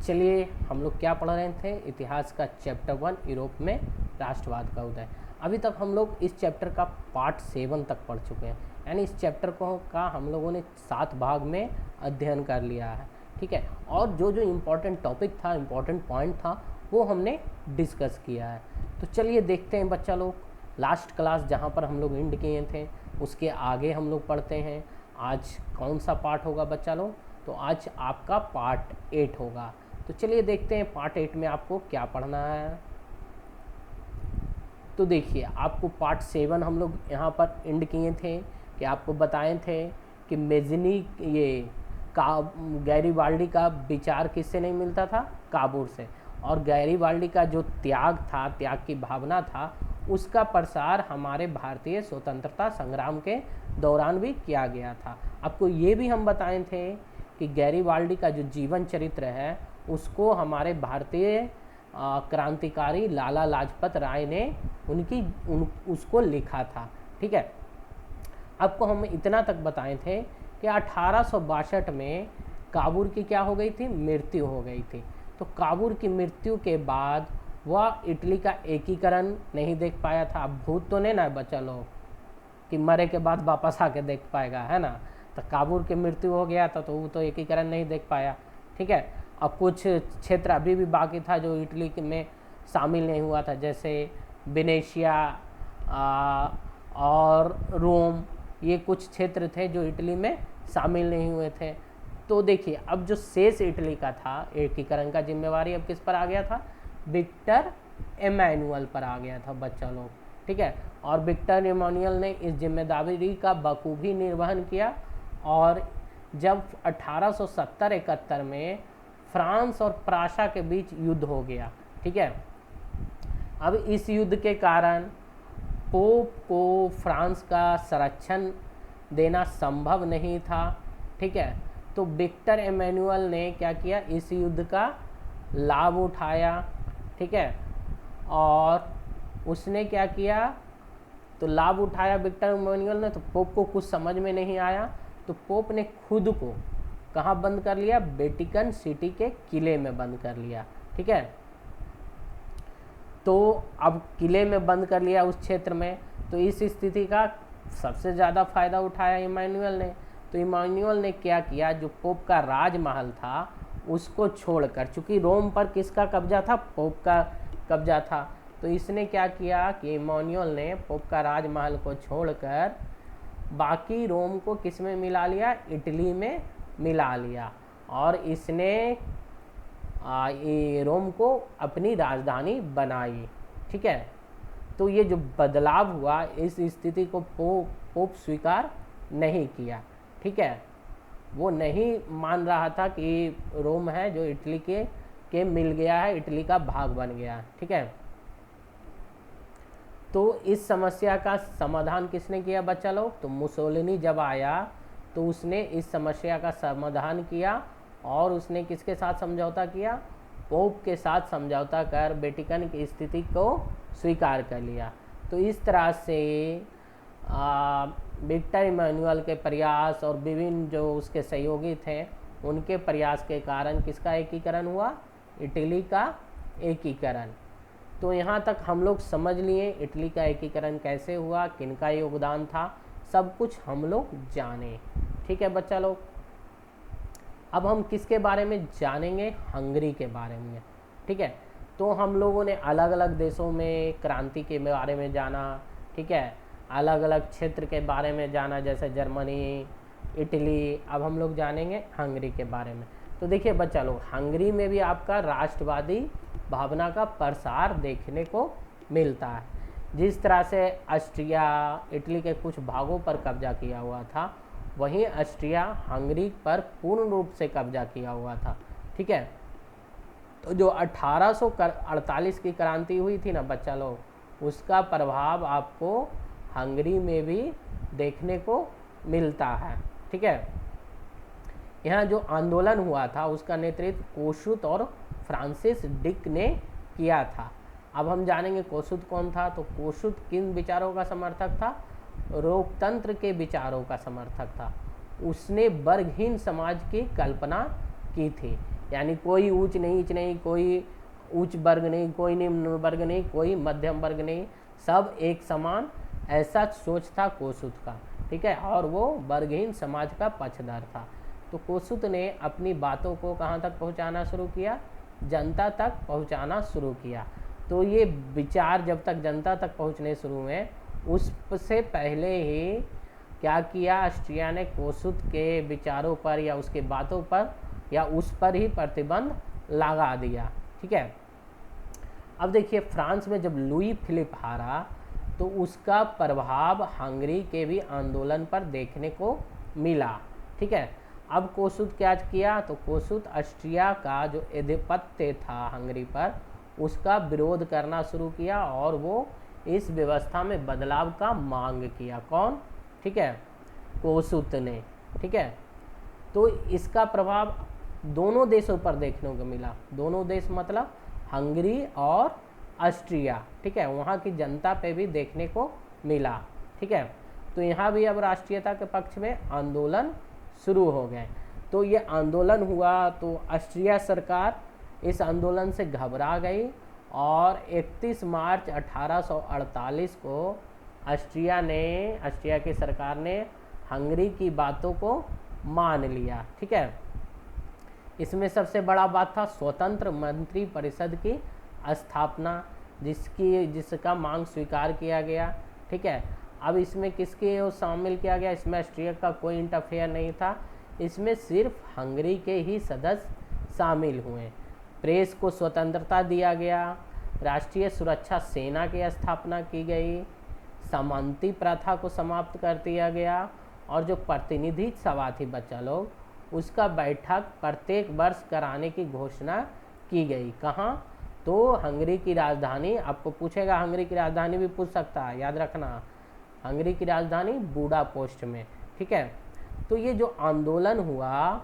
चलिए हम लोग क्या पढ़ रहे थे, इतिहास का चैप्टर 1 यूरोप में राष्ट्रवाद का उदय। अभी तक हम लोग इस चैप्टर का पार्ट 7 तक पढ़ चुके हैं, यानी इस चैप्टर का हम लोगों ने 7 भाग में अध्ययन कर लिया है। ठीक है, और जो जो इम्पोर्टेंट टॉपिक था, इम्पोर्टेंट पॉइंट था, वो हमने डिस्कस किया है। तो चलिए देखते हैं बच्चा लोग, लास्ट क्लास जहाँ पर हम लोग एंड किए थे उसके आगे हम लोग पढ़ते हैं। आज कौन सा पार्ट होगा बच्चा लोग? तो आज आपका पार्ट 8 होगा। तो चलिए देखते हैं पार्ट 8 में आपको क्या पढ़ना है। तो देखिए, आपको पार्ट 7 हम लोग यहाँ पर एंड किए थे कि आपको बताए थे कि मेजनी गैरीबाल्डी का विचार किससे नहीं मिलता था? काबूर से। और गैरीबाल्डी का जो त्याग था, त्याग की भावना था, उसका प्रसार हमारे भारतीय स्वतंत्रता संग्राम के दौरान भी किया गया था। आपको ये भी हम बताए थे कि गैरीबाल्डी का जो जीवन चरित्र है उसको हमारे भारतीय क्रांतिकारी लाला लाजपत राय ने उसको लिखा था। ठीक है, आपको हम इतना तक बताए थे कि 1862 में काबूर की क्या हो गई थी? मृत्यु हो गई थी। तो काबूर की मृत्यु के बाद वह इटली का एकीकरण नहीं देख पाया था। अब भूत तो नहीं ना बचा लोग कि मरे के बाद वापस आके देख पाएगा, है ना? तो काबूर की मृत्यु हो गया था तो वो तो एकीकरण नहीं देख पाया। ठीक है, अब कुछ क्षेत्र अभी भी बाकी था जो इटली में शामिल नहीं हुआ था, जैसे वेनेशिया और रोम, ये कुछ क्षेत्र थे जो इटली में शामिल नहीं हुए थे। तो देखिए, अब जो शेष इटली का था एकीकरण का जिम्मेवारी अब किस पर आ गया था? विक्टर एमैनुअल पर आ गया था बच्चा लोग। ठीक है, और विक्टर एमैनुअल ने इस जिम्मेदारी का बखूबी निर्वहन किया। और जब 1870-71 में फ्रांस और प्राशा के बीच युद्ध हो गया, ठीक है, अब इस युद्ध के कारण पोप को फ्रांस का संरक्षण देना संभव नहीं था। ठीक है, तो विक्टर एमैनुअल ने क्या किया? इस युद्ध का लाभ उठाया। ठीक है, और उसने क्या किया? तो लाभ उठाया विक्टर एमैनुअल ने। तो पोप को कुछ समझ में नहीं आया, तो पोप ने खुद को कहाँ बंद कर लिया? वेटिकन सिटी के किले में बंद कर लिया। ठीक है, तो अब किले में बंद कर लिया उस क्षेत्र में। तो इस स्थिति का सबसे ज़्यादा फायदा उठाया इमैनुअल ने। तो इमैनुअल ने क्या किया? जो पोप का राजमहल था उसको छोड़कर, चूँकि रोम पर किसका कब्जा था? पोप का कब्जा था। तो इसने क्या किया कि इमैनुअल ने पोप का राजमहल को छोड़कर बाकी रोम को किस में मिला लिया? इटली में मिला लिया। और इसने रोम को अपनी राजधानी बनाई। ठीक है, तो ये जो बदलाव हुआ, इस स्थिति को पोप स्वीकार नहीं किया। ठीक है, वो नहीं मान रहा था कि रोम है जो इटली के मिल गया है, इटली का भाग बन गया। ठीक है, तो इस समस्या का समाधान किसने किया बच्चा लोग? तो मुसोलिनी जब आया तो उसने इस समस्या का समाधान किया और उसने किसके साथ समझौता किया? पोप के साथ समझौता कर वेटिकन की स्थिति को स्वीकार कर लिया। तो इस तरह से विक्टर इमैनुअल के प्रयास और विभिन्न जो उसके सहयोगी थे उनके प्रयास के कारण किसका एकीकरण हुआ? इटली का एकीकरण। तो यहाँ तक हम लोग समझ लिए इटली का एकीकरण कैसे हुआ, किनका योगदान था, सब कुछ हम लोग जाने। ठीक है बच्चा लोग, अब हम किसके बारे में जानेंगे? हंगरी के बारे में। ठीक है, तो हम लोगों ने अलग अलग देशों में क्रांति के बारे में जाना। ठीक है, अलग अलग क्षेत्र के बारे में जाना, जैसे जर्मनी, इटली। अब हम लोग जानेंगे हंगरी के बारे में। तो देखिए बच्चा लोग, हंगरी में भी आपका राष्ट्रवादी भावना का प्रसार देखने को मिलता है। जिस तरह से ऑस्ट्रिया इटली के कुछ भागों पर कब्जा किया हुआ था, वहीं ऑस्ट्रिया हंगरी पर पूर्ण रूप से कब्जा किया हुआ था। ठीक है, तो जो 1848 की क्रांति हुई थी ना बच्चा लोग, उसका प्रभाव आपको हंगरी में भी देखने को मिलता है। ठीक है, यहाँ जो आंदोलन हुआ था उसका नेतृत्व कोशुत और फ्रांसिस डिक ने किया था। अब हम जानेंगे कोशुत कौन था। तो कोशुत किन विचारों का समर्थक था? लोकतंत्र के विचारों का समर्थक था। उसने वर्गहीन समाज की कल्पना की थी, यानी कोई ऊंच नीच नहीं, कोई उच्च वर्ग नहीं, कोई निम्न वर्ग नहीं, कोई मध्यम वर्ग नहीं, सब एक समान, ऐसा सोच था कोसुत का। ठीक है, और वो वर्गहीन समाज का पक्षधर था। तो कोसुत ने अपनी बातों को कहाँ तक पहुँचाना शुरू किया, जनता तक पहुँचाना शुरू किया। तो ये विचार जब तक जनता तक पहुँचने शुरू हुए, उससे पहले ही क्या किया, ऑस्ट्रिया ने कोसुत के विचारों पर या उसके बातों पर या उस पर ही प्रतिबंध लगा दिया। ठीक है, अब देखिए फ्रांस में जब लुई फिलिप हारा तो उसका प्रभाव हंगरी के भी आंदोलन पर देखने को मिला। ठीक है, अब कोसुत क्या किया, तो कोसुत ऑस्ट्रिया का जो आधिपत्य था हंगरी पर, उसका विरोध करना शुरू किया और वो इस व्यवस्था में बदलाव का मांग किया। कौन? ठीक है, कोसुत ने। ठीक है, तो इसका प्रभाव दोनों देशों पर देखने को मिला। दोनों देश मतलब हंगरी और ऑस्ट्रिया। ठीक है, वहाँ की जनता पे भी देखने को मिला। ठीक है, तो यहाँ भी अब राष्ट्रीयता के पक्ष में आंदोलन शुरू हो गए। तो ये आंदोलन हुआ तो ऑस्ट्रिया सरकार इस आंदोलन से घबरा गई और 31 मार्च 1848 को ऑस्ट्रिया की सरकार ने हंगरी की बातों को मान लिया। ठीक है, इसमें सबसे बड़ा बात था स्वतंत्र मंत्री परिषद की स्थापना, जिसका मांग स्वीकार किया गया। ठीक है, अब इसमें किसके शामिल किया गया, इसमें ऑस्ट्रिया का कोई इंटरफेयर नहीं था, इसमें सिर्फ हंगरी के ही सदस्य शामिल हुए। प्रेस को स्वतंत्रता दिया गया, राष्ट्रीय सुरक्षा सेना की स्थापना की गई, सामंती प्रथा को समाप्त कर दिया गया और जो प्रतिनिधि सभा थी बच्चा लोग, उसका बैठक प्रत्येक वर्ष कराने की घोषणा की गई। कहाँ? तो हंगरी की राजधानी, आपको पूछेगा हंगरी की राजधानी भी पूछ सकता है, याद रखना, हंगरी की राजधानी बुडापेस्ट में। ठीक है, तो ये जो आंदोलन हुआ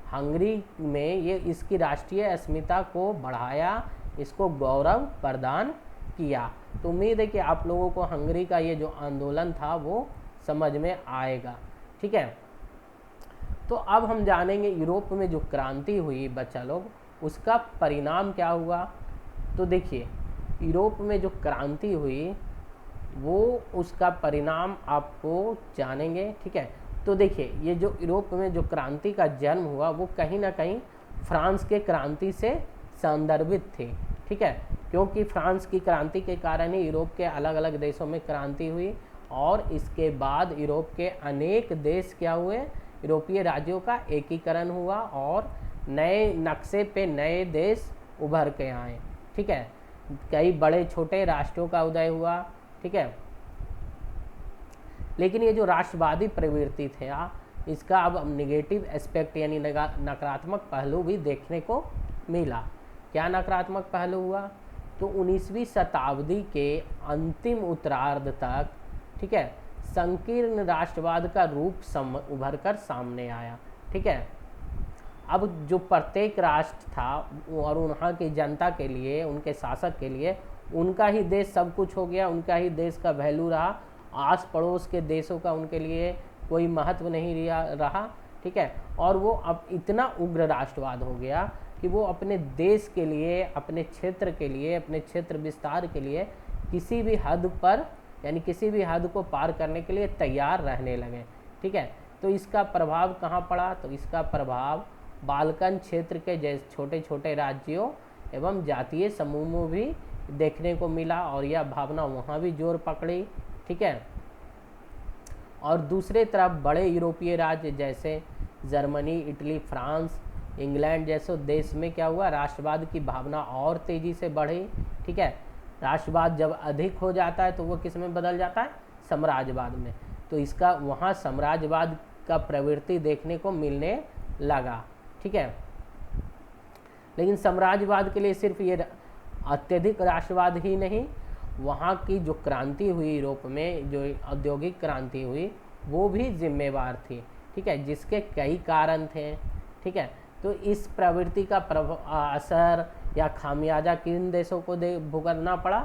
हंगरी में, ये इसकी राष्ट्रीय अस्मिता को बढ़ाया, इसको गौरव प्रदान किया। तो उम्मीद है कि आप लोगों को हंगरी का ये जो आंदोलन था वो समझ में आएगा। ठीक है, तो अब हम जानेंगे यूरोप में जो क्रांति हुई बच्चा लोग, उसका परिणाम क्या हुआ। तो देखिए यूरोप में जो क्रांति हुई वो उसका परिणाम आपको जानेंगे। ठीक है, तो देखिए ये जो यूरोप में जो क्रांति का जन्म हुआ वो कहीं ना कहीं फ्रांस के क्रांति से संदर्भित थी। ठीक है, क्योंकि फ्रांस की क्रांति के कारण ही यूरोप के अलग अलग देशों में क्रांति हुई और इसके बाद यूरोप के अनेक देश क्या हुए, यूरोपीय राज्यों का एकीकरण हुआ और नए नक्शे पे नए देश उभर के आए। ठीक है, कई बड़े छोटे राष्ट्रों का उदय हुआ। ठीक है, लेकिन ये जो राष्ट्रवादी प्रवृत्ति था इसका अब निगेटिव एस्पेक्ट यानी नकारात्मक पहलू भी देखने को मिला। क्या नकारात्मक पहलू हुआ? तो 19वीं शताब्दी के अंतिम उत्तरार्ध तक, ठीक है, संकीर्ण राष्ट्रवाद का रूप उभर कर सामने आया। ठीक है, अब जो प्रत्येक राष्ट्र था और वहाँ की जनता के लिए, उनके शासक के लिए उनका ही देश सब कुछ हो गया, उनका ही देश का वैल्यू रहा, आस पड़ोस के देशों का उनके लिए कोई महत्व नहीं रहा। ठीक है, और वो अब इतना उग्र राष्ट्रवाद हो गया कि वो अपने देश के लिए, अपने क्षेत्र के लिए, अपने क्षेत्र विस्तार के लिए किसी भी हद पर यानी किसी भी हद को पार करने के लिए तैयार रहने लगे। ठीक है, तो इसका प्रभाव कहाँ पड़ा? तो इसका प्रभाव बाल्कन क्षेत्र के जैसे छोटे छोटे राज्यों एवं जातीय समूहों भी देखने को मिला और यह भावना वहाँ भी जोर पकड़ी। ठीक है, और दूसरे तरफ बड़े यूरोपीय राज्य जैसे जर्मनी, इटली, फ्रांस, इंग्लैंड जैसे देश में क्या हुआ, राष्ट्रवाद की भावना और तेज़ी से बढ़ी। ठीक है, राष्ट्रवाद जब अधिक हो जाता है तो वो किस में बदल जाता है? साम्राज्यवाद में। तो इसका वहाँ साम्राज्यवाद का प्रवृत्ति देखने को मिलने लगा। ठीक है, लेकिन साम्राज्यवाद के लिए सिर्फ ये अत्यधिक राष्ट्रवाद ही नहीं, वहाँ की जो क्रांति हुई यूरोप में, जो औद्योगिक क्रांति हुई, वो भी जिम्मेवार थी। ठीक है, जिसके कई कारण थे। ठीक है, तो इस प्रवृत्ति का असर या खामियाजा किन देशों को भुगतना पड़ा?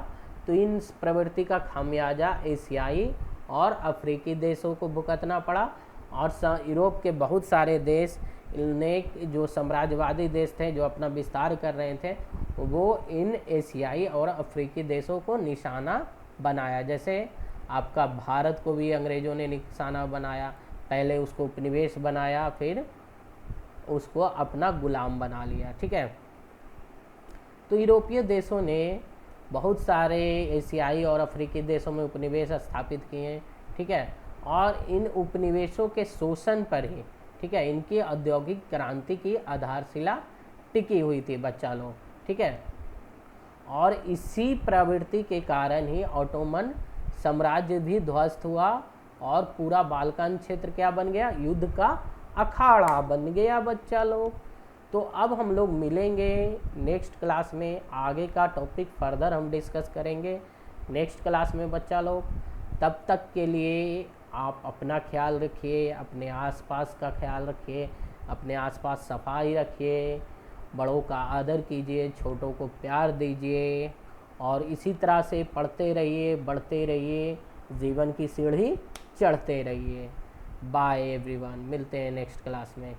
तो इन प्रवृत्ति का खामियाजा एशियाई और अफ्रीकी देशों को भुगतना पड़ा और यूरोप के बहुत सारे देश ने जो साम्राज्यवादी देश थे जो अपना विस्तार कर रहे थे, वो इन एशियाई और अफ्रीकी देशों को निशाना बनाया। जैसे आपका भारत को भी अंग्रेज़ों ने निशाना बनाया, पहले उसको उपनिवेश बनाया, फिर उसको अपना गुलाम बना लिया। ठीक है, तो यूरोपीय देशों ने बहुत सारे एशियाई और अफ्रीकी देशों में उपनिवेश स्थापित किए हैं। ठीक है, और इन उपनिवेशों के शोषण पर ही, ठीक है, इनकी औद्योगिक क्रांति की आधारशिला टिकी हुई थी बच्चा लोग। ठीक है, और इसी प्रवृत्ति के कारण ही ऑटोमन साम्राज्य भी ध्वस्त हुआ और पूरा बाल्कन क्षेत्र क्या बन गया, युद्ध का अखाड़ा बन गया बच्चा लोग। तो अब हम लोग मिलेंगे नेक्स्ट क्लास में, आगे का टॉपिक फर्दर हम डिस्कस करेंगे नेक्स्ट क्लास में बच्चा लोग। तब तक के लिए आप अपना ख्याल रखिए, अपने आसपास का ख्याल रखिए, अपने आसपास सफाई रखिए, बड़ों का आदर कीजिए, छोटों को प्यार दीजिए, और इसी तरह से पढ़ते रहिए, बढ़ते रहिए, जीवन की सीढ़ी चढ़ते रहिए। बाय एवरीवन, मिलते हैं नेक्स्ट क्लास में।